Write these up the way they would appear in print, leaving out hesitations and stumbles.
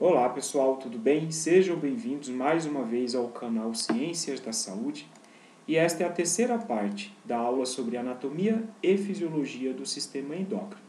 Olá pessoal, tudo bem? Sejam bem-vindos mais uma vez ao canal Ciências da Saúde e esta é a terceira parte da aula sobre anatomia e fisiologia do sistema endócrino.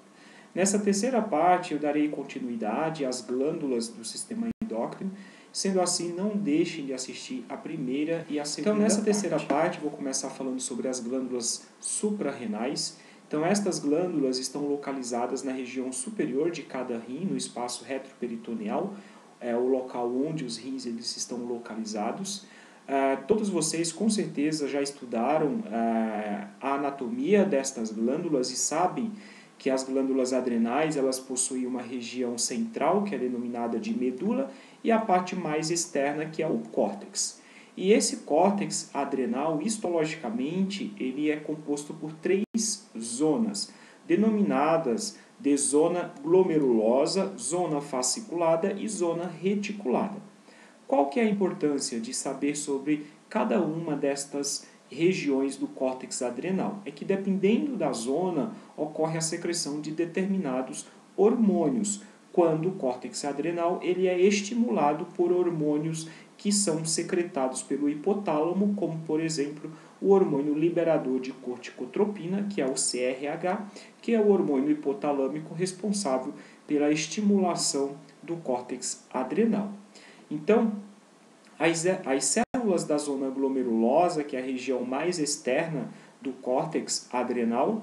Nessa terceira parte eu darei continuidade às glândulas do sistema endócrino, sendo assim não deixem de assistir a primeira e a segunda. Então nessa terceira parte vou começar falando sobre as glândulas suprarrenais. Então, estas glândulas estão localizadas na região superior de cada rim, no espaço retroperitoneal, é o local onde os rins eles estão localizados. Todos vocês, com certeza, já estudaram a anatomia destas glândulas e sabem que as glândulas adrenais elas possuem uma região central, que é denominada de medula, e a parte mais externa, que é o córtex. E esse córtex adrenal, histologicamente, ele é composto por três zonas, denominadas de zona glomerulosa, zona fasciculada e zona reticulada. Qual que é a importância de saber sobre cada uma destas regiões do córtex adrenal? É que dependendo da zona, ocorre a secreção de determinados hormônios, quando o córtex adrenal ele é estimulado por hormônios que são secretados pelo hipotálamo, como, por exemplo, o hormônio liberador de corticotropina, que é o CRH, que é o hormônio hipotalâmico responsável pela estimulação do córtex adrenal. Então, as células da zona glomerulosa, que é a região mais externa do córtex adrenal,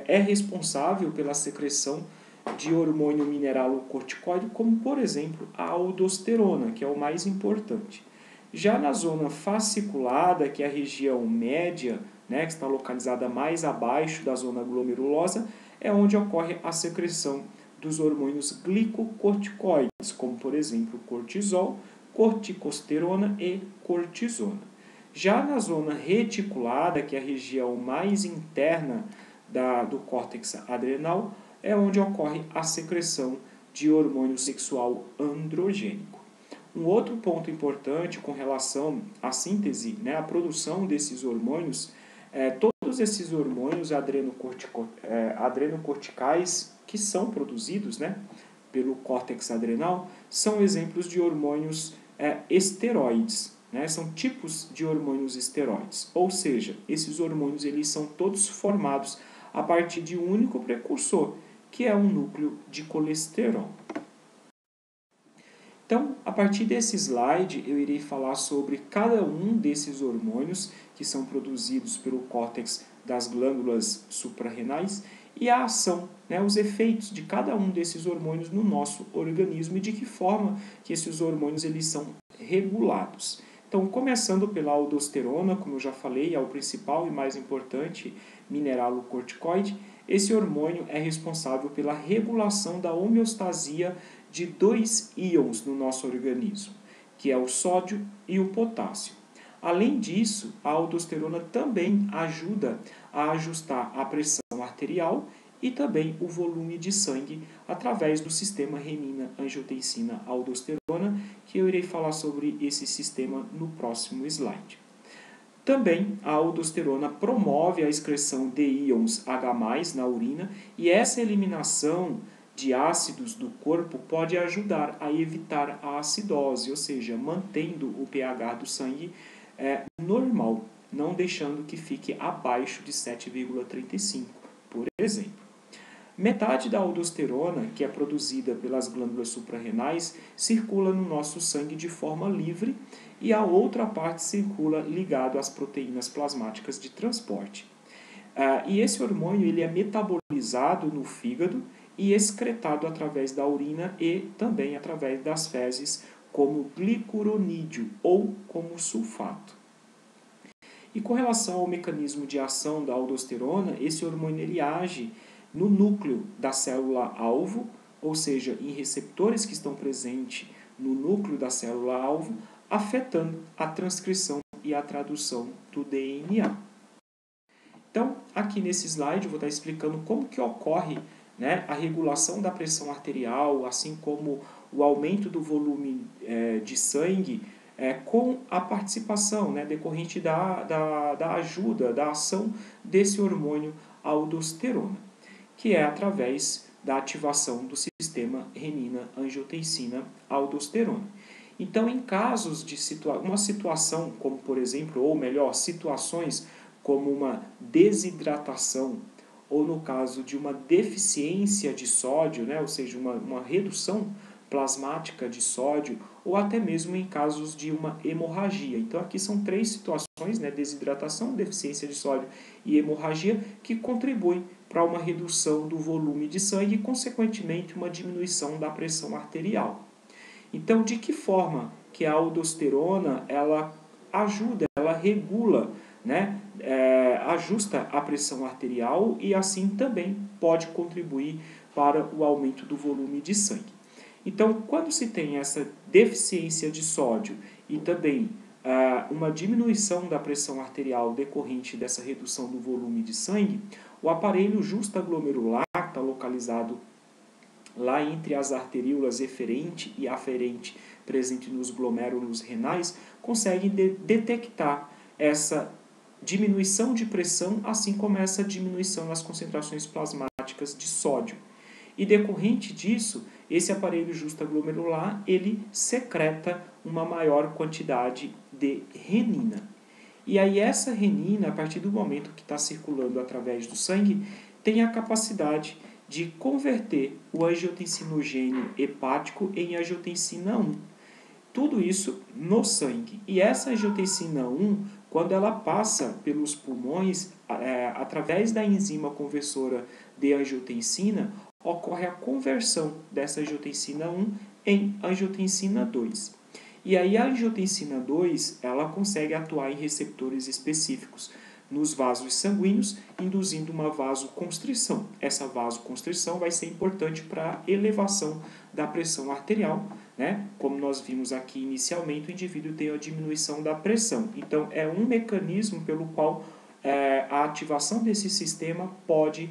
é responsável pela secreção de hormônio mineralocorticoide, como por exemplo a aldosterona, que é o mais importante. Já na zona fasciculada, que é a região média, né, que está localizada mais abaixo da zona glomerulosa, é onde ocorre a secreção dos hormônios glicocorticoides, como por exemplo cortisol, corticosterona e cortisona. Já na zona reticulada, que é a região mais interna do córtex adrenal, é onde ocorre a secreção de hormônio sexual androgênico. Um outro ponto importante com relação à síntese, né, à produção desses hormônios, todos esses hormônios adrenocorticais que são produzidos, né, pelo córtex adrenal são exemplos de hormônios esteroides, né, são tipos de hormônios esteroides, ou seja, esses hormônios eles são todos formados a partir de um único precursor, que é um núcleo de colesterol. Então, a partir desse slide, eu irei falar sobre cada um desses hormônios que são produzidos pelo córtex das glândulas suprarrenais e a ação, né, os efeitos de cada um desses hormônios no nosso organismo e de que forma que esses hormônios eles são regulados. Então, começando pela aldosterona, como eu já falei, é o principal e mais importante mineralocorticoide. Esse hormônio é responsável pela regulação da homeostasia de dois íons no nosso organismo, que é o sódio e o potássio. Além disso, a aldosterona também ajuda a ajustar a pressão arterial e também o volume de sangue através do sistema renina-angiotensina-aldosterona, que eu irei falar sobre esse sistema no próximo slide. Também a aldosterona promove a excreção de íons H+, na urina, e essa eliminação de ácidos do corpo pode ajudar a evitar a acidose, ou seja, mantendo o pH do sangue normal, não deixando que fique abaixo de 7,35, por exemplo. Metade da aldosterona, que é produzida pelas glândulas suprarrenais, circula no nosso sangue de forma livre e a outra parte circula ligado às proteínas plasmáticas de transporte. E esse hormônio ele é metabolizado no fígado e excretado através da urina e também através das fezes como glicuronídeo ou como sulfato. E com relação ao mecanismo de ação da aldosterona, esse hormônio ele age no núcleo da célula-alvo, ou seja, em receptores que estão presentes no núcleo da célula-alvo, afetando a transcrição e a tradução do DNA. Então, aqui nesse slide eu vou estar explicando como que ocorre, né, a regulação da pressão arterial, assim como o aumento do volume de sangue, com a participação, né, decorrente da ajuda, da ação desse hormônio aldosterona, que é através da ativação do sistema renina-angiotensina-aldosterona. Então, em casos de uma situação como, por exemplo, ou melhor, situações como uma desidratação, ou no caso de uma deficiência de sódio, né, ou seja, uma redução plasmática de sódio, ou até mesmo em casos de uma hemorragia. Então, aqui são 3 situações, né, desidratação, deficiência de sódio e hemorragia, que contribuem para uma redução do volume de sangue e, consequentemente, uma diminuição da pressão arterial. Então, de que forma que a aldosterona ela ajuda, ela regula, né, ajusta a pressão arterial e assim também pode contribuir para o aumento do volume de sangue. Então, quando se tem essa deficiência de sódio e também uma diminuição da pressão arterial decorrente dessa redução do volume de sangue, o aparelho justaglomerular, que está localizado lá entre as arteríolas eferente e aferente, presente nos glomérulos renais, consegue detectar essa diminuição de pressão, assim como essa diminuição nas concentrações plasmáticas de sódio. E decorrente disso, esse aparelho justaglomerular, ele secreta uma maior quantidade de renina. E aí essa renina, a partir do momento que está circulando através do sangue, tem a capacidade de converter o angiotensinogênio hepático em angiotensina 1. Tudo isso no sangue. E essa angiotensina 1, quando ela passa pelos pulmões, através da enzima conversora de angiotensina, ocorre a conversão dessa angiotensina 1 em angiotensina 2. E aí a angiotensina 2, ela consegue atuar em receptores específicos nos vasos sanguíneos, induzindo uma vasoconstrição. Essa vasoconstrição vai ser importante para a elevação da pressão arterial, né? Como nós vimos aqui inicialmente, o indivíduo tem a diminuição da pressão. Então, é um mecanismo pelo qual a ativação desse sistema pode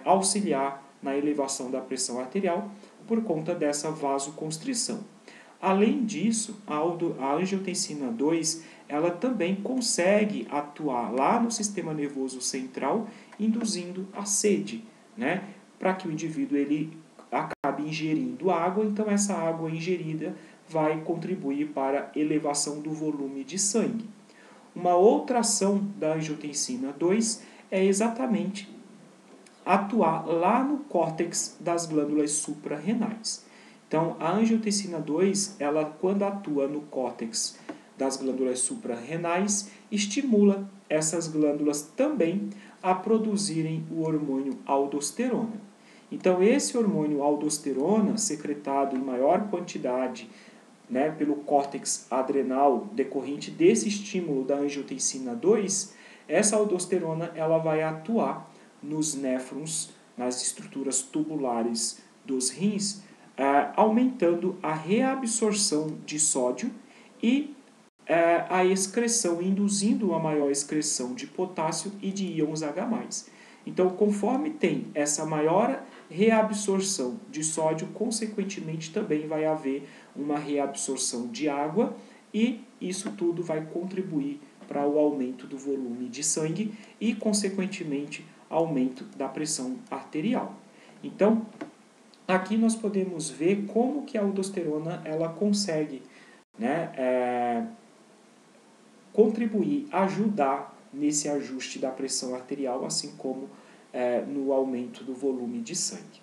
auxiliar na elevação da pressão arterial por conta dessa vasoconstrição. Além disso, a angiotensina 2, ela também consegue atuar lá no sistema nervoso central, induzindo a sede, né? Para que o indivíduo ele acabe ingerindo água, então essa água ingerida vai contribuir para a elevação do volume de sangue. Uma outra ação da angiotensina 2 é exatamente atuar lá no córtex das glândulas suprarrenais. Então, a angiotensina 2, ela, quando atua no córtex das glândulas suprarrenais, estimula essas glândulas também a produzirem o hormônio aldosterona. Então, esse hormônio aldosterona, secretado em maior quantidade, né, pelo córtex adrenal, decorrente desse estímulo da angiotensina 2, essa aldosterona ela vai atuar nos néfrons, nas estruturas tubulares dos rins, aumentando a reabsorção de sódio e a excreção, induzindo uma maior excreção de potássio e de íons H+. Então, conforme tem essa maior reabsorção de sódio, consequentemente também vai haver uma reabsorção de água e isso tudo vai contribuir para o aumento do volume de sangue e, consequentemente, aumento da pressão arterial. Então, aqui nós podemos ver como que a aldosterona ela consegue, né, contribuir, ajudar nesse ajuste da pressão arterial, assim como no aumento do volume de sangue.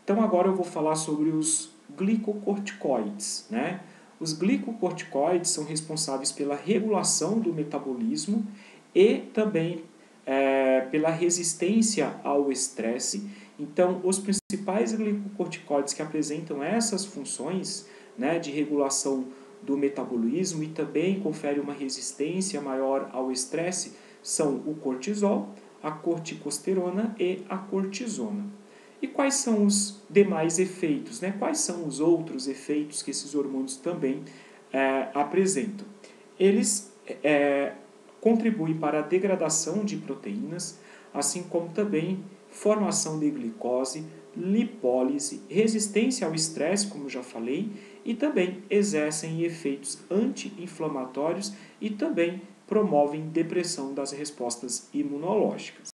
Então agora eu vou falar sobre os glicocorticoides, né? Os glicocorticoides são responsáveis pela regulação do metabolismo e também pela resistência ao estresse. Então, os principais glicocorticoides que apresentam essas funções, né, de regulação do metabolismo e também confere uma resistência maior ao estresse são o cortisol, a corticosterona e a cortisona. E quais são os demais efeitos, né? Quais são os outros efeitos que esses hormônios também apresentam? Eles contribuem para a degradação de proteínas, assim como também formação de glicose, lipólise, resistência ao estresse, como já falei, e também exercem efeitos anti-inflamatórios e também promovem depressão das respostas imunológicas.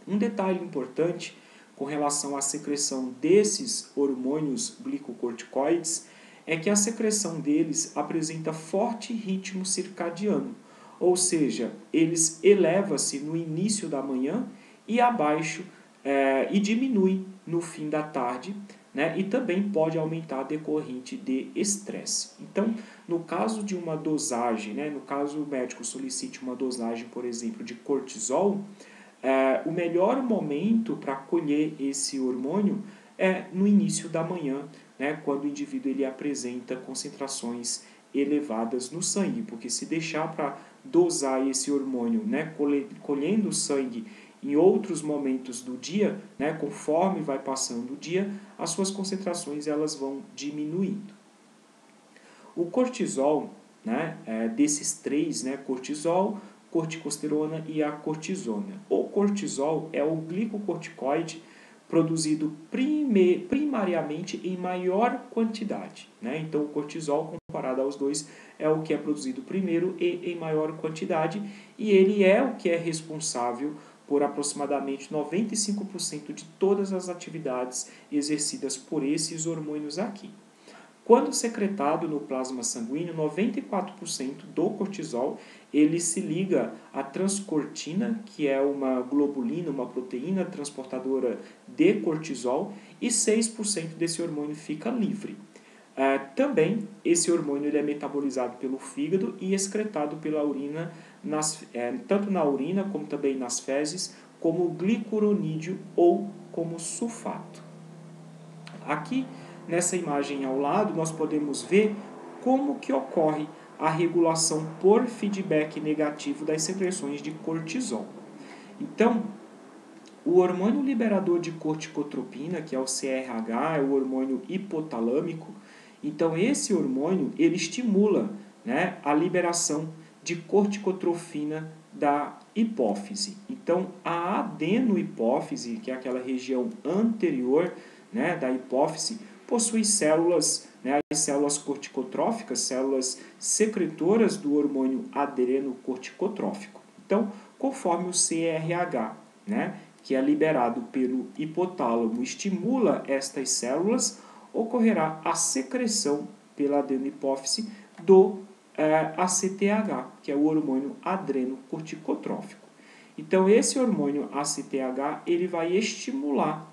Um detalhe importante com relação à secreção desses hormônios glicocorticoides é que a secreção deles apresenta forte ritmo circadiano, ou seja, eles eleva-se no início da manhã e abaixo e diminui no fim da tarde, né? E também pode aumentar decorrente de estresse. Então, no caso de uma dosagem, né? No caso o médico solicite uma dosagem, por exemplo, de cortisol, o melhor momento para colher esse hormônio é no início da manhã, né? Quando o indivíduo ele apresenta concentrações elevadas no sangue, porque se deixar para dosar esse hormônio, né? Colhendo o sangue em outros momentos do dia, né, conforme vai passando o dia, as suas concentrações elas vão diminuindo. O cortisol, né, desses três, né, cortisol, corticosterona e a cortisona. O cortisol é o glicocorticoide produzido primariamente em maior quantidade, né? Então, o cortisol, comparado aos dois, é o que é produzido primeiro e em maior quantidade, e ele é o que é responsável por aproximadamente 95% de todas as atividades exercidas por esses hormônios aqui. Quando secretado no plasma sanguíneo, 94% do cortisol ele se liga à transcortina, que é uma globulina, uma proteína transportadora de cortisol, e 6% desse hormônio fica livre. Também esse hormônio ele é metabolizado pelo fígado e excretado pela urina, tanto na urina como também nas fezes, como glicuronídeo ou como sulfato. Aqui, nessa imagem ao lado, nós podemos ver como que ocorre a regulação por feedback negativo das secreções de cortisol. Então, o hormônio liberador de corticotropina, que é o CRH, é o hormônio hipotalâmico. Então, esse hormônio ele estimula, né, a liberação de corticotrofina da hipófise. Então, a adenohipófise, que é aquela região anterior, né, da hipófise, possui células, né, as células corticotróficas, células secretoras do hormônio adrenocorticotrófico. Então, conforme o CRH, né, que é liberado pelo hipotálamo, estimula estas células, ocorrerá a secreção pela adenohipófise do ACTH, que é o hormônio adrenocorticotrófico. Então, esse hormônio ACTH ele vai estimular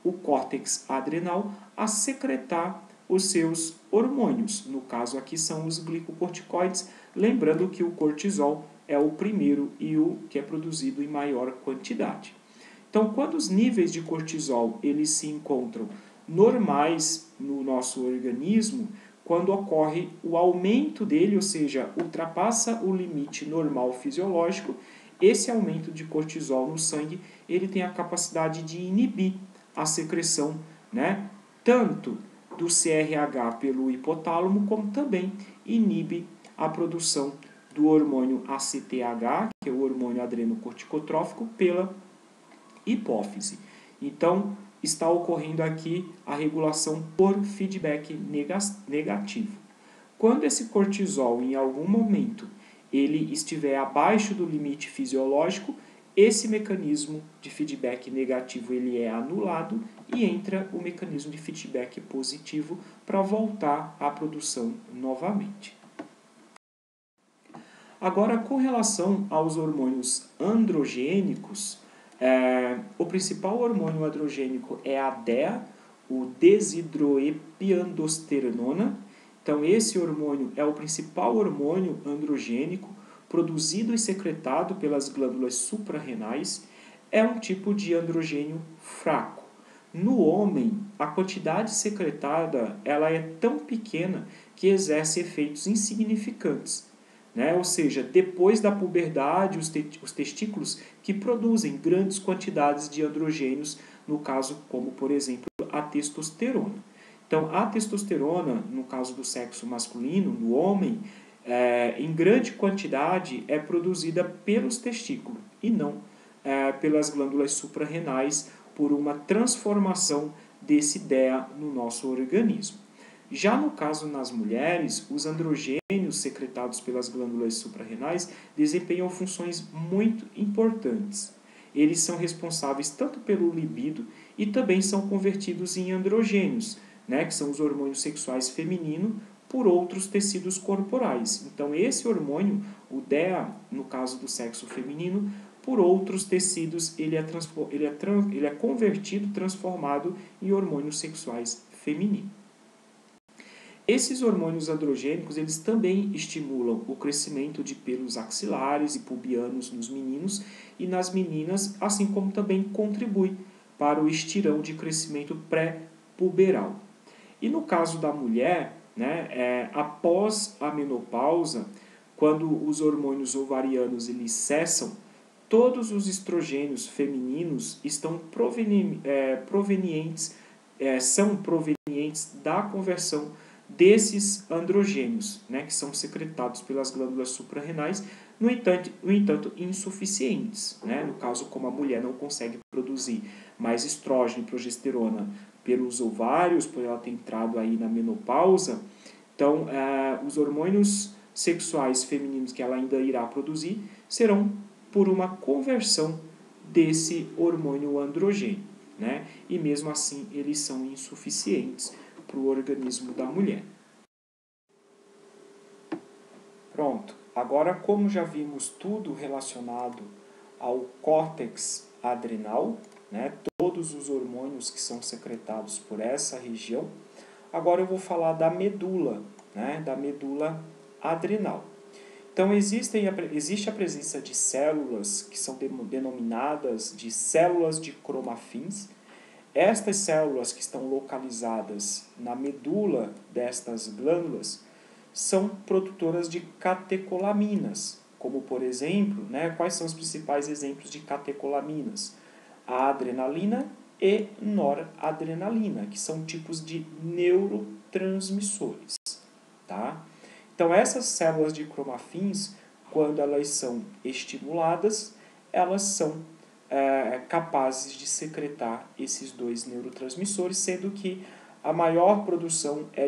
o córtex adrenal a secretar os seus hormônios. No caso aqui são os glicocorticoides, lembrando que o cortisol é o primeiro e o que é produzido em maior quantidade. Então, quando os níveis de cortisol eles se encontram normais no nosso organismo, quando ocorre o aumento dele, ou seja, ultrapassa o limite normal fisiológico, esse aumento de cortisol no sangue, ele tem a capacidade de inibir a secreção, né, tanto do CRH pelo hipotálamo, como também inibe a produção do hormônio ACTH, que é o hormônio adrenocorticotrófico, pela hipófise. Então, está ocorrendo aqui a regulação por feedback negativo. Quando esse cortisol, em algum momento, ele estiver abaixo do limite fisiológico, esse mecanismo de feedback negativo ele é anulado e entra o mecanismo de feedback positivo para voltar à produção novamente. Agora, com relação aos hormônios androgênicos, o principal hormônio androgênico é a DEA, o desidroepiandosterona. Então, esse hormônio é o principal hormônio androgênico produzido e secretado pelas glândulas suprarrenais. É um tipo de androgênio fraco. No homem, a quantidade secretada ela é tão pequena que exerce efeitos insignificantes. Né? Ou seja, depois da puberdade, os testículos que produzem grandes quantidades de androgênios, no caso, como por exemplo, a testosterona. Então, a testosterona, no caso do sexo masculino, no homem, em grande quantidade é produzida pelos testículos e não pelas glândulas suprarrenais por uma transformação desse DEA no nosso organismo. Já no caso nas mulheres, os androgênios secretados pelas glândulas suprarrenais desempenham funções muito importantes. Eles são responsáveis tanto pelo libido e também são convertidos em androgênios, né, que são os hormônios sexuais femininos, por outros tecidos corporais. Então, esse hormônio, o DEA, no caso do sexo feminino, por outros tecidos, ele é convertido, transformado em hormônios sexuais femininos. Esses hormônios androgênicos, eles também estimulam o crescimento de pelos axilares e pubianos nos meninos e nas meninas, assim como também contribui para o estirão de crescimento pré-puberal. E no caso da mulher, né, após a menopausa, quando os hormônios ovarianos eles cessam, todos os estrogênios femininos são provenientes da conversão desses androgênios, né, que são secretados pelas glândulas suprarrenais, no entanto insuficientes. Né? No caso, como a mulher não consegue produzir mais estrógeno e progesterona pelos ovários, por ela ter entrado aí na menopausa, então os hormônios sexuais femininos que ela ainda irá produzir serão por uma conversão desse hormônio androgênio, né? E mesmo assim eles são insuficientes para o organismo da mulher. Pronto, agora como já vimos tudo relacionado ao córtex adrenal, né, todos os hormônios que são secretados por essa região, agora eu vou falar da medula, né, da medula adrenal. Então existe a presença de células que são denominadas de células de cromafins. Estas células que estão localizadas na medula destas glândulas são produtoras de catecolaminas, como por exemplo, né, quais são os principais exemplos de catecolaminas? A adrenalina e noradrenalina, que são tipos de neurotransmissores. Tá? Então essas células de cromafins, quando elas são estimuladas, elas são capazes de secretar esses dois neurotransmissores, sendo que a maior produção é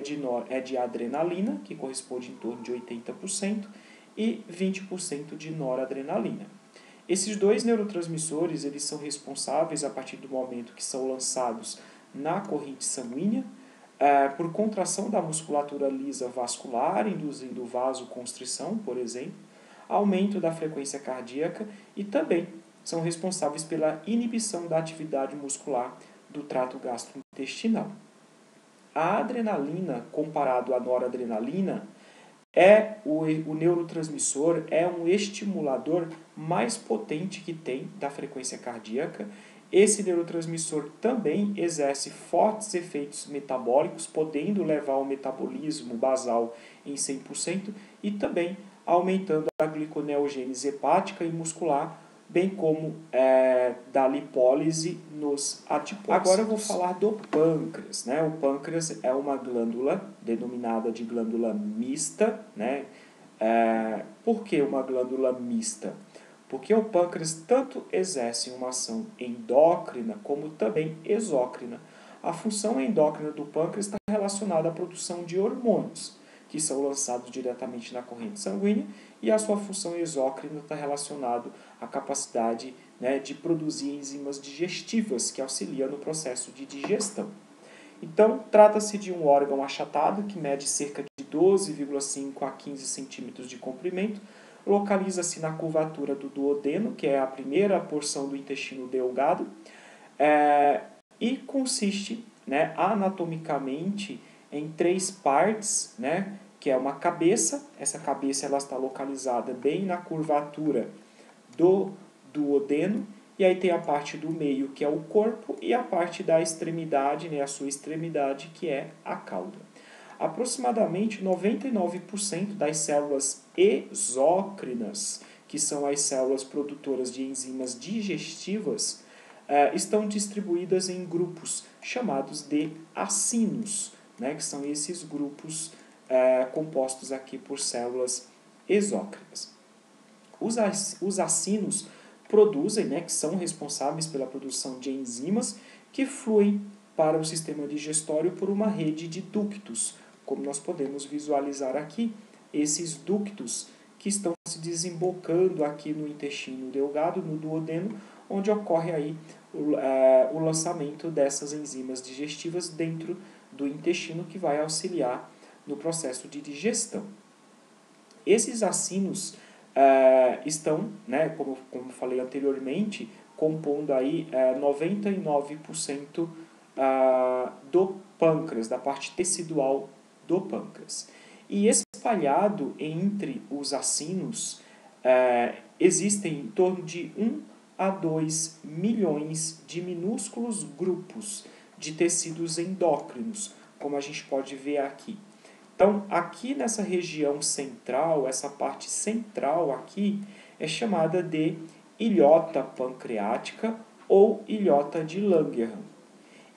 de adrenalina, que corresponde em torno de 80%, e 20% de noradrenalina. Esses dois neurotransmissores eles são responsáveis, a partir do momento que são lançados na corrente sanguínea, por contração da musculatura lisa vascular, induzindo vasoconstrição, por exemplo, aumento da frequência cardíaca e também são responsáveis pela inibição da atividade muscular do trato gastrointestinal. A adrenalina, comparado à noradrenalina, o neurotransmissor é um estimulador mais potente que tem da frequência cardíaca. Esse neurotransmissor também exerce fortes efeitos metabólicos, podendo levar ao metabolismo basal em 100% e também aumentando a gliconeogênese hepática e muscular, bem como da lipólise nos adipócitos. Agora eu vou falar do pâncreas. Né? O pâncreas é uma glândula denominada de glândula mista. Né? Por que uma glândula mista? Porque o pâncreas tanto exerce uma ação endócrina como também exócrina. A função endócrina do pâncreas está relacionada à produção de hormônios, que são lançados diretamente na corrente sanguínea, e a sua função exócrina está relacionada à capacidade, né, de produzir enzimas digestivas que auxiliam no processo de digestão. Então, trata-se de um órgão achatado que mede cerca de 12,5 a 15 centímetros de comprimento, localiza-se na curvatura do duodeno, que é a primeira porção do intestino delgado, e consiste, né, anatomicamente em 3 partes, né, que é uma cabeça. Essa cabeça ela está localizada bem na curvatura do duodeno, e aí tem a parte do meio, que é o corpo, e a parte da extremidade, né, a sua extremidade, que é a cauda. Aproximadamente 99% das células exócrinas, que são as células produtoras de enzimas digestivas, estão distribuídas em grupos chamados de acinos, né, que são esses grupos compostos aqui por células exócrinas. Os acinos produzem, né, que são responsáveis pela produção de enzimas que fluem para o sistema digestório por uma rede de ductos, como nós podemos visualizar aqui, esses ductos que estão se desembocando aqui no intestino delgado, no duodeno, onde ocorre aí o lançamento dessas enzimas digestivas dentro do intestino, que vai auxiliar no processo de digestão. Esses acinos estão, né, como falei anteriormente, compondo aí 99% do pâncreas, da parte tecidual do pâncreas. E espalhado entre os acinos, existem em torno de 1 a 2 milhões de minúsculos grupos de tecidos endócrinos, como a gente pode ver aqui. Então, aqui nessa região central, essa parte central aqui, é chamada de ilhota pancreática ou ilhota de Langerhans.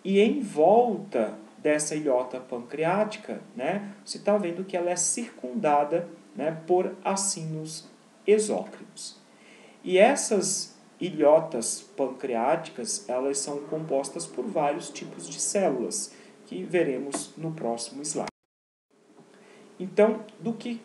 E em volta dessa ilhota pancreática, né, você está vendo que ela é circundada, né, por acinos exócrinos. E essas ilhotas pancreáticas, elas são compostas por vários tipos de células, que veremos no próximo slide. Então,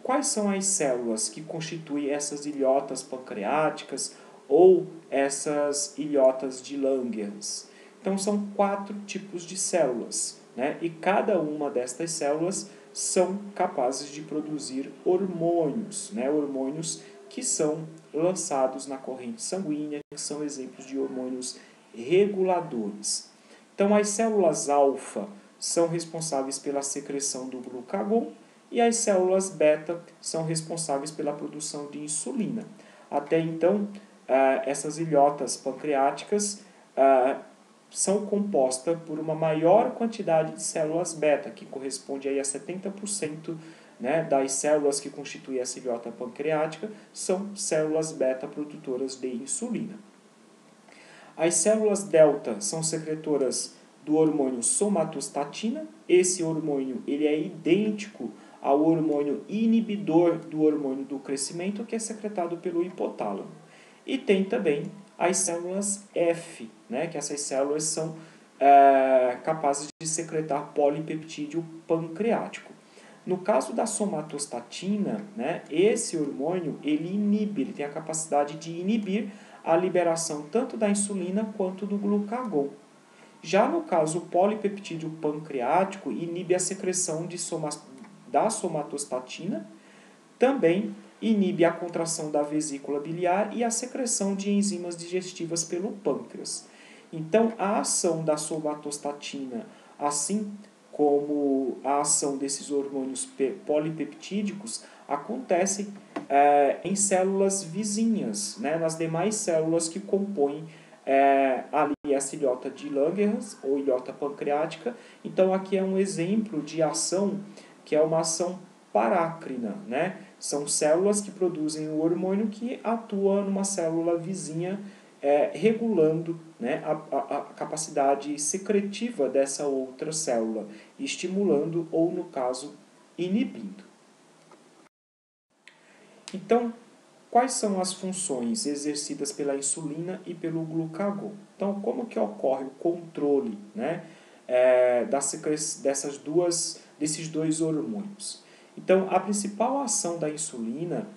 quais são as células que constituem essas ilhotas pancreáticas ou essas ilhotas de Langerhans? Então, são 4 tipos de células, né? E cada uma destas células são capazes de produzir hormônios, né? Hormônios que são lançados na corrente sanguínea, que são exemplos de hormônios reguladores. Então, as células alfa são responsáveis pela secreção do glucagon, e as células beta são responsáveis pela produção de insulina. Até então, essas ilhotas pancreáticas são compostas por uma maior quantidade de células beta, que corresponde aí a 70%, né, das células que constituem essa ilhota pancreática, são células beta produtoras de insulina. As células delta são secretoras do hormônio somatostatina. Esse hormônio ele é idêntico ao hormônio inibidor do hormônio do crescimento, que é secretado pelo hipotálamo. E tem também as células F, né, que essas células são capazes de secretar polipeptídeo pancreático. No caso da somatostatina, né, esse hormônio ele tem a capacidade de inibir a liberação tanto da insulina quanto do glucagon. Já no caso, o polipeptídeo pancreático inibe a secreção da somatostatina, também inibe a contração da vesícula biliar e a secreção de enzimas digestivas pelo pâncreas. Então, a ação da somatostatina, assim como a ação desses hormônios polipeptídicos, acontece em células vizinhas, né, nas demais células que compõem ali essa ilhota de Langerhans ou ilhota pancreática. Então, aqui é um exemplo de ação que é uma ação parácrina, né? São células que produzem o hormônio que atua numa célula vizinha, regulando, né, a capacidade secretiva dessa outra célula, estimulando ou, no caso, inibindo. Então, quais são as funções exercidas pela insulina e pelo glucagon? Então, como que ocorre o controle, né, desses dois hormônios? Então, a principal ação da insulina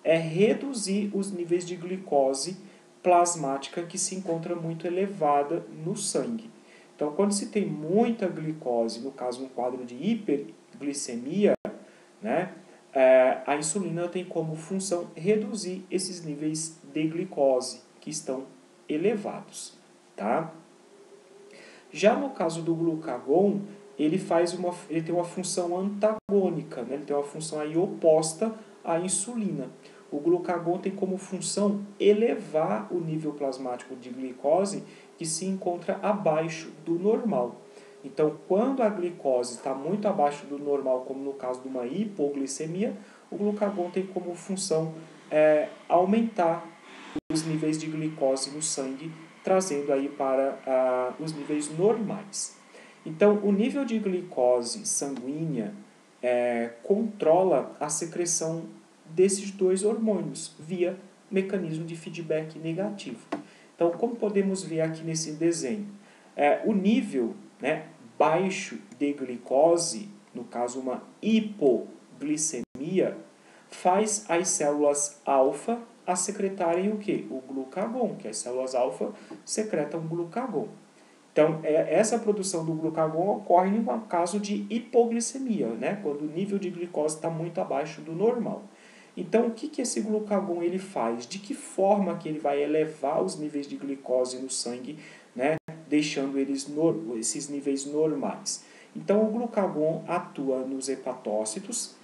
é reduzir os níveis de glicose plasmática que se encontra muito elevada no sangue. Então, quando se tem muita glicose, no caso um quadro de hiperglicemia, né, a insulina tem como função reduzir esses níveis de glicose que estão elevados. Tá? Já no caso do glucagon, ele tem uma função antagônica, né? Ele tem uma função aí oposta à insulina. O glucagon tem como função elevar o nível plasmático de glicose que se encontra abaixo do normal. Então, quando a glicose está muito abaixo do normal, como no caso de uma hipoglicemia, o glucagon tem como função aumentar os níveis de glicose no sangue, trazendo aí para os níveis normais. Então, o nível de glicose sanguínea controla a secreção desses dois hormônios via mecanismo de feedback negativo. Então, como podemos ver aqui nesse desenho, o nível, né, baixo de glicose, no caso uma hipoglicemia, faz as células alfa a secretarem o quê? O glucagon, que as células alfa secretam glucagon. Então, essa produção do glucagon ocorre no caso de hipoglicemia, né? Quando o nível de glicose está muito abaixo do normal. Então, o que esse glucagon ele faz? De que forma que ele vai elevar os níveis de glicose no sangue, né? Deixando esses níveis normais? Então, o glucagon atua nos hepatócitos,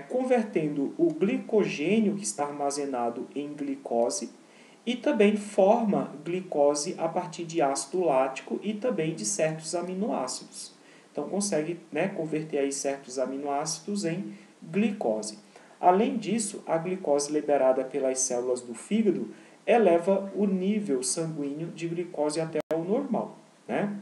convertendo o glicogênio que está armazenado em glicose, e também forma glicose a partir de ácido lático e também de certos aminoácidos. Então, consegue, né, converter aí certos aminoácidos em glicose. Além disso, a glicose liberada pelas células do fígado eleva o nível sanguíneo de glicose até o normal, né?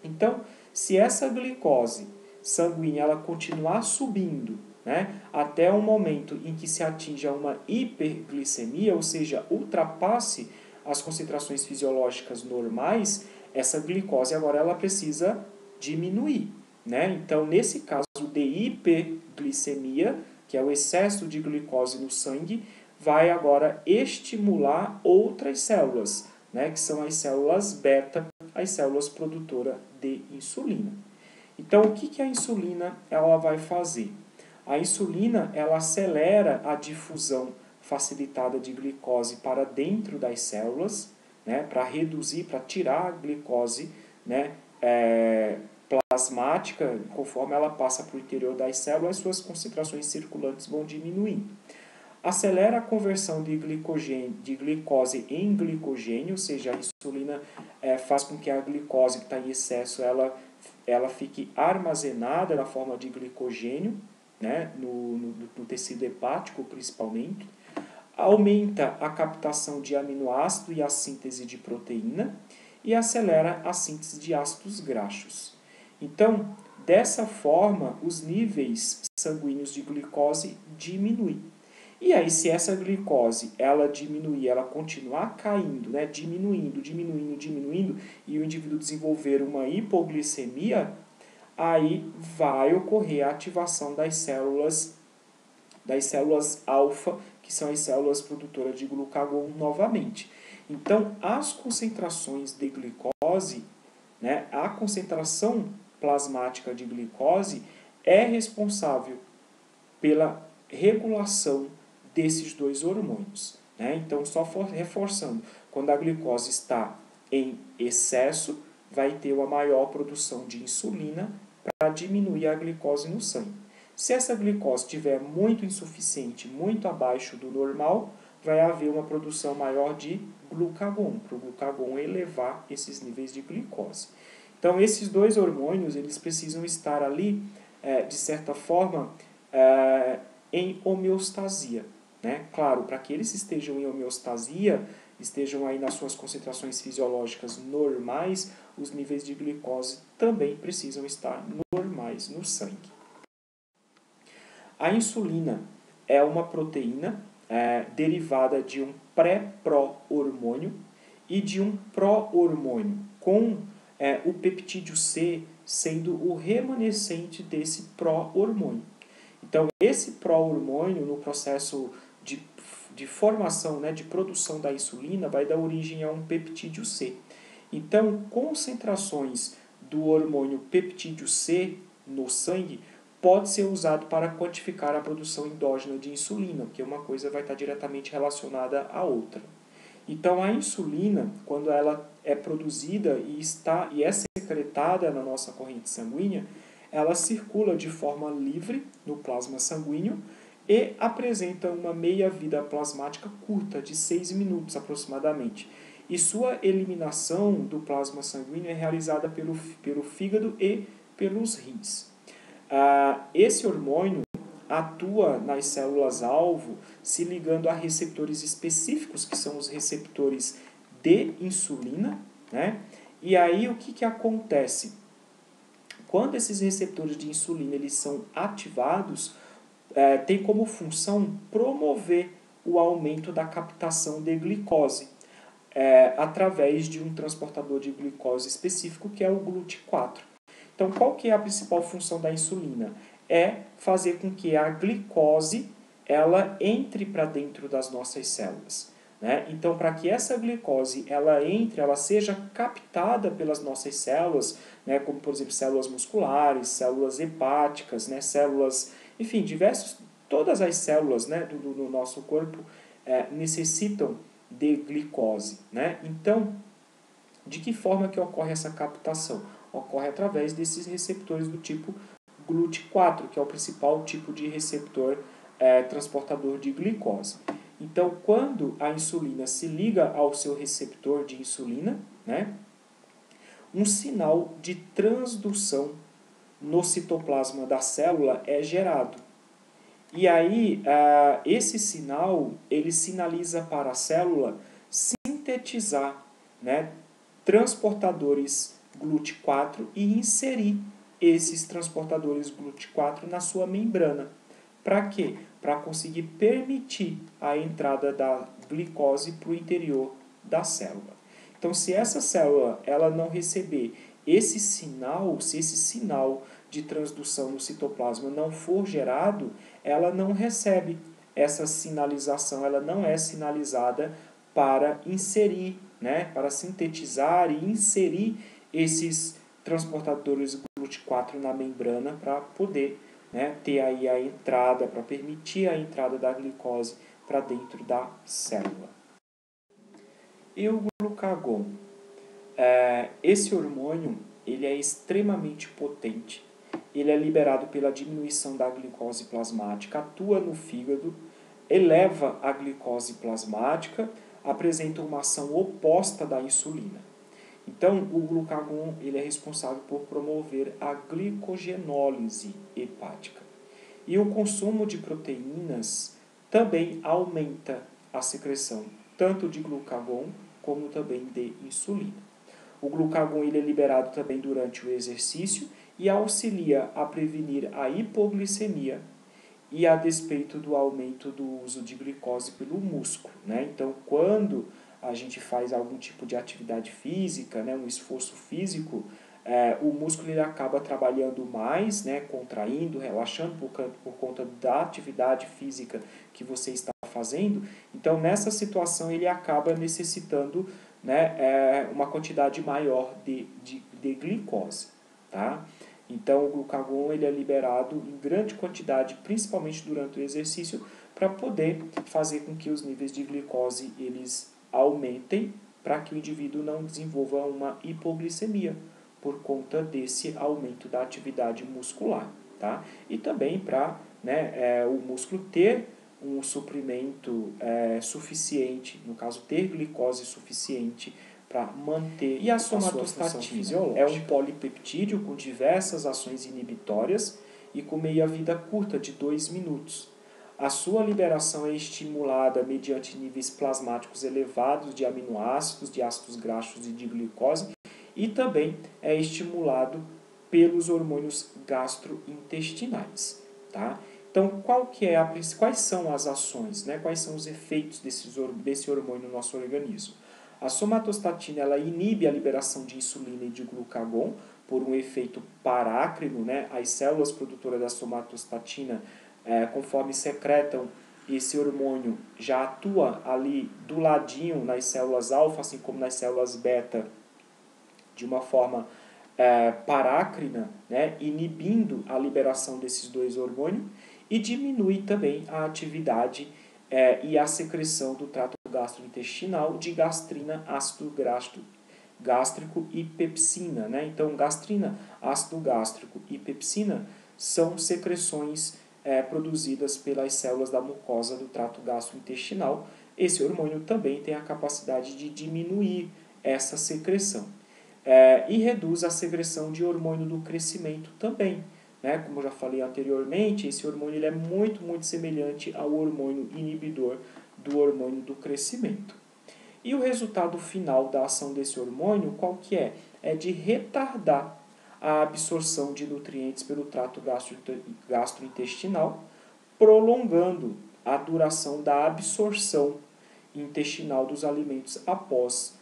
Então, se essa glicose sanguínea ela continuar subindo, né, até o momento em que se atinja uma hiperglicemia, ou seja, ultrapasse as concentrações fisiológicas normais, essa glicose agora ela precisa diminuir, né? Então, nesse caso de hiperglicemia, que é o excesso de glicose no sangue, vai agora estimular outras células, né, que são as células beta, as células produtoras de insulina. Então, o que a insulina ela vai fazer? A insulina ela acelera a difusão facilitada de glicose para dentro das células, né, para reduzir, para tirar a glicose, né, plasmática. Conforme ela passa para o interior das células, suas concentrações circulantes vão diminuindo. Acelera a conversão de glicose em glicogênio, ou seja, a insulina faz com que a glicose que está em excesso ela fique armazenada na forma de glicogênio, né, no tecido hepático principalmente. Aumenta a captação de aminoácido e a síntese de proteína e acelera a síntese de ácidos graxos. Então, dessa forma, os níveis sanguíneos de glicose diminuem. E aí, se essa glicose ela diminuir, ela continuar caindo, né, diminuindo, e o indivíduo desenvolver uma hipoglicemia, aí vai ocorrer a ativação das células alfa, que são as células produtoras de glucagon novamente. Então, as concentrações de glicose, né, a concentração plasmática de glicose é responsável pela regulação desses dois hormônios, né? Então, só reforçando, quando a glicose está em excesso, vai ter uma maior produção de insulina para diminuir a glicose no sangue. Se essa glicose estiver muito insuficiente, muito abaixo do normal, vai haver uma produção maior de glucagon, para o glucagon elevar esses níveis de glicose. Então, esses dois hormônios, eles precisam estar ali, de certa forma, em homeostasia, né? Claro, para que eles estejam em homeostasia, estejam aí nas suas concentrações fisiológicas normais, os níveis de glicose também precisam estar normais no sangue. A insulina é uma proteína derivada de um pré-pró-hormônio e de um pró-hormônio, com o peptídeo C sendo o remanescente desse pró-hormônio. Então, esse pró-hormônio, no processo de formação, né, de produção da insulina, vai dar origem a um peptídeo C. Então, concentrações do hormônio peptídeo C no sangue pode ser usado para quantificar a produção endógena de insulina, porque uma coisa vai estar diretamente relacionada à outra. Então, a insulina, quando ela é produzida e é secretada na nossa corrente sanguínea, ela circula de forma livre no plasma sanguíneo e apresenta uma meia-vida plasmática curta, de 6 minutos aproximadamente. E sua eliminação do plasma sanguíneo é realizada pelo fígado e pelos rins. Esse hormônio atua nas células-alvo se ligando a receptores específicos, que são os receptores de insulina, né? E aí o que acontece? Quando esses receptores de insulina eles são ativados, tem como função promover o aumento da captação de glicose, através de um transportador de glicose específico, que é o GLUT4. Então, qual que é a principal função da insulina? É fazer com que a glicose ela entre para dentro das nossas células. Né? Então, para que essa glicose ela entre, ela seja captada pelas nossas células, né? Como, por exemplo, células musculares, células hepáticas, né? Células, enfim, todas as células, né? do nosso corpo necessitam de glicose. Né? Então, de que forma que ocorre essa captação? Ocorre através desses receptores do tipo GLUT4, que é o principal tipo de receptor transportador de glicose. Então, quando a insulina se liga ao seu receptor de insulina, né, um sinal de transdução no citoplasma da célula é gerado. E aí, esse sinal, ele sinaliza para a célula sintetizar, né, transportadores GLUT4 e inserir esses transportadores GLUT4 na sua membrana. Para quê? Para conseguir permitir a entrada da glicose para o interior da célula. Então, se essa célula ela não receber esse sinal, se esse sinal de transdução no citoplasma não for gerado, ela não recebe essa sinalização, ela não é sinalizada para inserir, né, para sintetizar e inserir esses transportadores GLUT4 na membrana para poder, né, ter aí a entrada, para permitir a entrada da glicose para dentro da célula. E o glucagon? Esse hormônio ele é extremamente potente. Ele é liberado pela diminuição da glicose plasmática, atua no fígado, eleva a glicose plasmática, apresenta uma ação oposta da insulina. Então, o glucagon ele é responsável por promover a glicogenólise hepática. E o consumo de proteínas também aumenta a secreção tanto de glucagon como também de insulina. O glucagon ele é liberado também durante o exercício e auxilia a prevenir a hipoglicemia e a despeito do aumento do uso de glicose pelo músculo. Né? Então, quando a gente faz algum tipo de atividade física, né, um esforço físico, o músculo ele acaba trabalhando mais, né, contraindo, relaxando por conta da atividade física que você está fazendo. Então, nessa situação, ele acaba necessitando, né, uma quantidade maior de glicose. Tá? Então, o glucagon ele é liberado em grande quantidade, principalmente durante o exercício, para poder fazer com que os níveis de glicose eles aumentem, para que o indivíduo não desenvolva uma hipoglicemia por conta desse aumento da atividade muscular. Tá? E também para, né, o músculo ter um suprimento suficiente, no caso, ter glicose suficiente para manter. E a somatostatina é um polipeptídeo com diversas ações inibitórias e com meia-vida curta de 2 minutos. A sua liberação é estimulada mediante níveis plasmáticos elevados de aminoácidos, de ácidos graxos e de glicose, e também é estimulado pelos hormônios gastrointestinais. Tá? Então, quais são as ações, né? Quais são os efeitos desse hormônio no nosso organismo? A somatostatina ela inibe a liberação de insulina e de glucagon por um efeito parácrino. Né? As células produtoras da somatostatina, conforme secretam esse hormônio, já atua ali do ladinho nas células alfa, assim como nas células beta, de uma forma parácrina, né? Inibindo a liberação desses dois hormônios, e diminui também a atividade e a secreção do trato gastrointestinal de gastrina, ácido gástrico e pepsina. Né? Então, gastrina, ácido gástrico e pepsina são secreções produzidas pelas células da mucosa do trato gastrointestinal. Esse hormônio também tem a capacidade de diminuir essa secreção. E reduz a secreção de hormônio do crescimento também. Né? Como eu já falei anteriormente, esse hormônio ele é muito, muito semelhante ao hormônio inibidor do hormônio do crescimento. E o resultado final da ação desse hormônio, qual que é? É de retardar a absorção de nutrientes pelo trato gastrointestinal, prolongando a duração da absorção intestinal dos alimentos após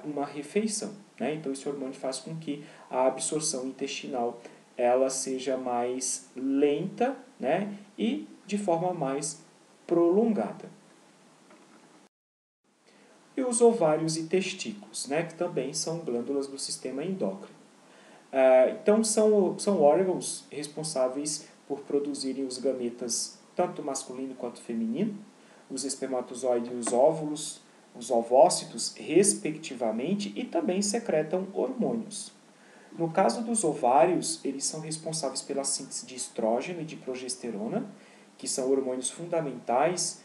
uma refeição. Né? Então, esse hormônio faz com que a absorção intestinal ela seja mais lenta, né, e de forma mais prolongada. E os ovários e testículos, né, que também são glândulas do sistema endócrino. Então, são órgãos responsáveis por produzirem os gametas, tanto masculino quanto feminino, os espermatozoides e os óvulos, os ovócitos, respectivamente, e também secretam hormônios. No caso dos ovários, eles são responsáveis pela síntese de estrógeno e de progesterona, que são hormônios fundamentais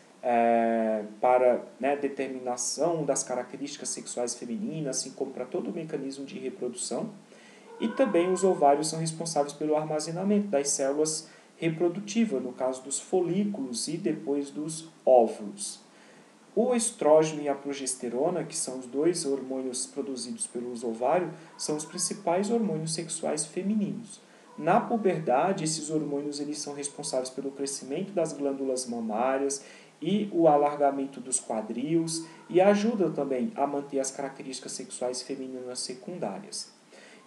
para, né, determinação das características sexuais femininas, assim como para todo o mecanismo de reprodução. E também os ovários são responsáveis pelo armazenamento das células reprodutivas, no caso dos folículos e depois dos óvulos. O estrógeno e a progesterona, que são os dois hormônios produzidos pelos ovários, são os principais hormônios sexuais femininos. Na puberdade, esses hormônios eles são responsáveis pelo crescimento das glândulas mamárias e o alargamento dos quadris e ajudam também a manter as características sexuais femininas secundárias.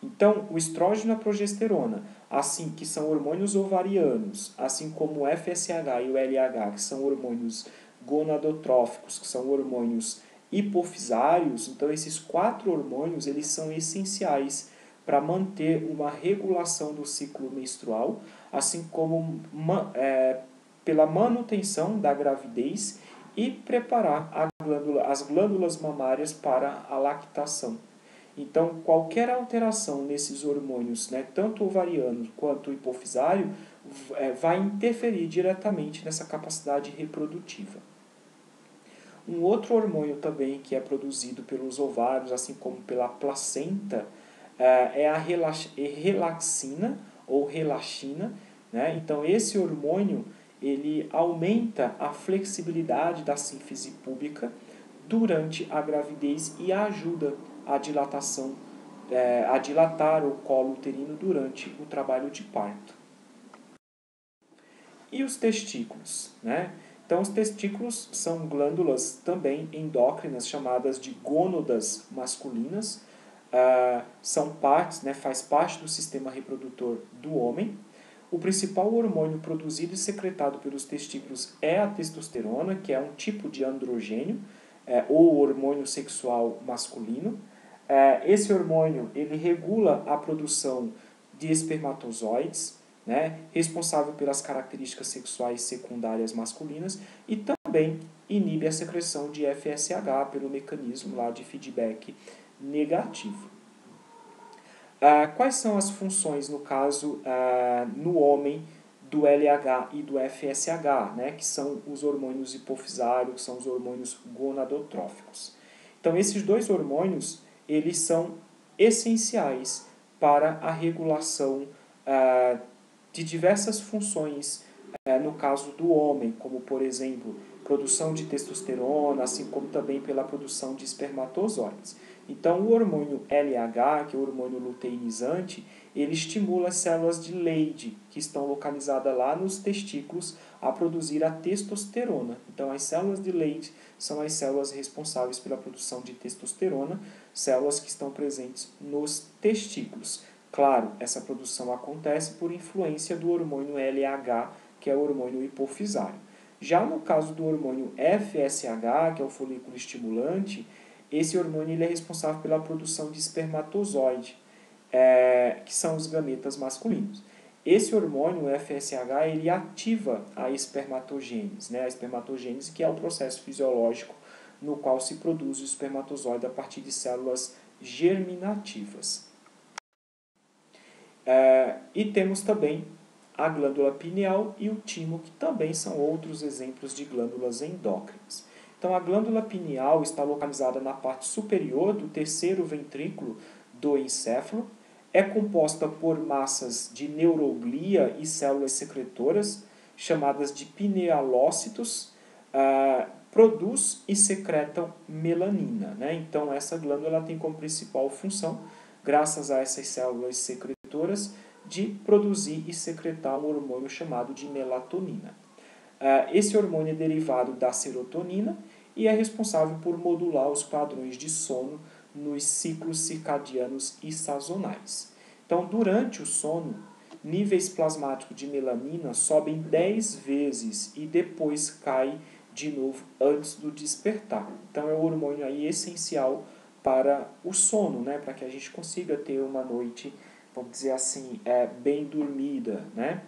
Então, o estrógeno e a progesterona, assim que são hormônios ovarianos, assim como o FSH e o LH, que são hormônios gonadotróficos, que são hormônios hipofisários, então esses 4 hormônios eles são essenciais para manter uma regulação do ciclo menstrual, assim como pela manutenção da gravidez e preparar as glândulas mamárias para a lactação. Então, qualquer alteração nesses hormônios, né, tanto ovariano quanto hipofisário, vai interferir diretamente nessa capacidade reprodutiva. Um outro hormônio também que é produzido pelos ovários, assim como pela placenta, é a relaxina ou relaxina, né? Então, esse hormônio ele aumenta a flexibilidade da sínfise púbica durante a gravidez e ajuda a dilatação, a dilatar o colo uterino durante o trabalho de parto. E os testículos, né? Então, os testículos são glândulas também endócrinas chamadas de gônadas masculinas. São partes, né, faz parte do sistema reprodutor do homem. O principal hormônio produzido e secretado pelos testículos é a testosterona, que é um tipo de androgênio, ou hormônio sexual masculino. Esse hormônio ele regula a produção de espermatozoides, né, responsável pelas características sexuais secundárias masculinas, e também inibe a secreção de FSH pelo mecanismo lá de feedback negativo. Quais são as funções, no caso, no homem, do LH e do FSH, né, que são os hormônios hipofisários, que são os hormônios gonadotróficos? Então, esses dois hormônios, eles são essenciais para a regulação de diversas funções, no caso do homem, como, por exemplo, produção de testosterona, assim como também pela produção de espermatozoides. Então, o hormônio LH, que é o hormônio luteinizante, ele estimula as células de Leydig, que estão localizadas lá nos testículos, a produzir a testosterona. Então, as células de Leydig são as células responsáveis pela produção de testosterona, células que estão presentes nos testículos. Claro, essa produção acontece por influência do hormônio LH, que é o hormônio hipofisário. Já no caso do hormônio FSH, que é o folículo estimulante, esse hormônio ele é responsável pela produção de espermatozoide, que são os gametas masculinos. Esse hormônio, o FSH, ele ativa a espermatogênese, né? A espermatogênese, que é o processo fisiológico no qual se produz o espermatozoide a partir de células germinativas. E temos também a glândula pineal e o timo, que também são outros exemplos de glândulas endócrinas. Então, a glândula pineal está localizada na parte superior do terceiro ventrículo do encéfalo, é composta por massas de neuroglia e células secretoras, chamadas de pinealócitos, produz e secretam melanina, né? Então, essa glândula tem como principal função, graças a essas células secretoras, de produzir e secretar um hormônio chamado de melatonina. Esse hormônio é derivado da serotonina e é responsável por modular os padrões de sono nos ciclos circadianos e sazonais. Então, durante o sono, níveis plasmáticos de melanina sobem 10 vezes e depois cai de novo antes do despertar. Então é um hormônio aí essencial para o sono, né? Para que a gente consiga ter uma noite, vamos dizer assim, bem dormida, né?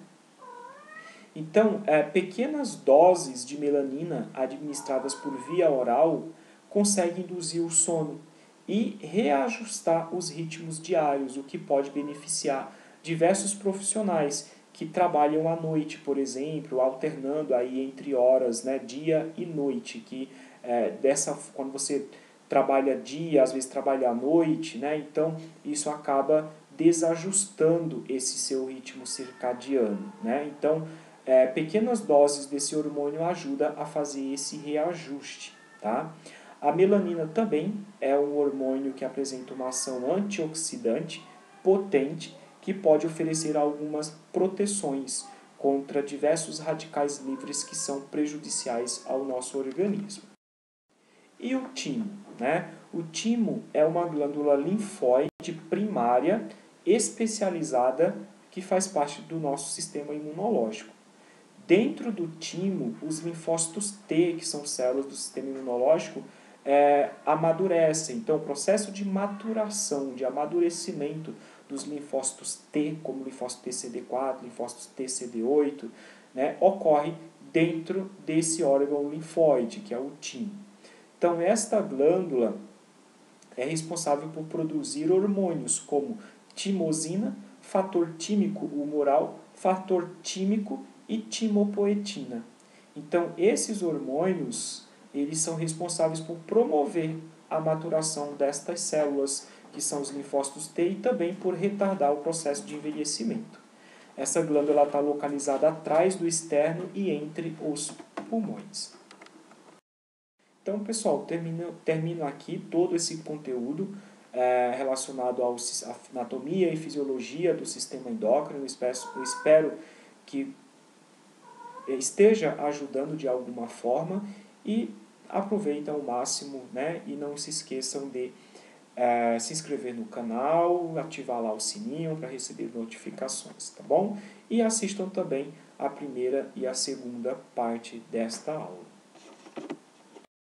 Então, pequenas doses de melanina administradas por via oral conseguem induzir o sono e reajustar os ritmos diários, o que pode beneficiar diversos profissionais que trabalham à noite, por exemplo, alternando aí entre horas, né, dia e noite, que quando você trabalha dia, às vezes trabalha à noite, né, então isso acaba desajustando esse seu ritmo circadiano, né? Então, pequenas doses desse hormônio ajudam a fazer esse reajuste, tá? A melanina também é um hormônio que apresenta uma ação antioxidante potente que pode oferecer algumas proteções contra diversos radicais livres que são prejudiciais ao nosso organismo. E o timo, né? O timo é uma glândula linfóide primária especializada que faz parte do nosso sistema imunológico. Dentro do timo, os linfócitos T, que são células do sistema imunológico, amadurecem. Então, o processo de maturação, de amadurecimento dos linfócitos T, como o linfócito TCD4, linfócitos TCD8, né, ocorre dentro desse órgão linfóide, que é o timo. Então, esta glândula é responsável por produzir hormônios como timosina, fator tímico humoral, fator tímico e timopoetina. Então, esses hormônios, eles são responsáveis por promover a maturação destas células, que são os linfócitos T, e também por retardar o processo de envelhecimento. Essa glândula está localizada atrás do externo e entre os pulmões. Então, pessoal, termino aqui todo esse conteúdo relacionado à anatomia e fisiologia do sistema endócrino. Eu espero que esteja ajudando de alguma forma e aproveitem ao máximo, né? E não se esqueçam de se inscrever no canal, ativar lá o sininho para receber notificações, tá bom? E assistam também a primeira e a segunda parte desta aula.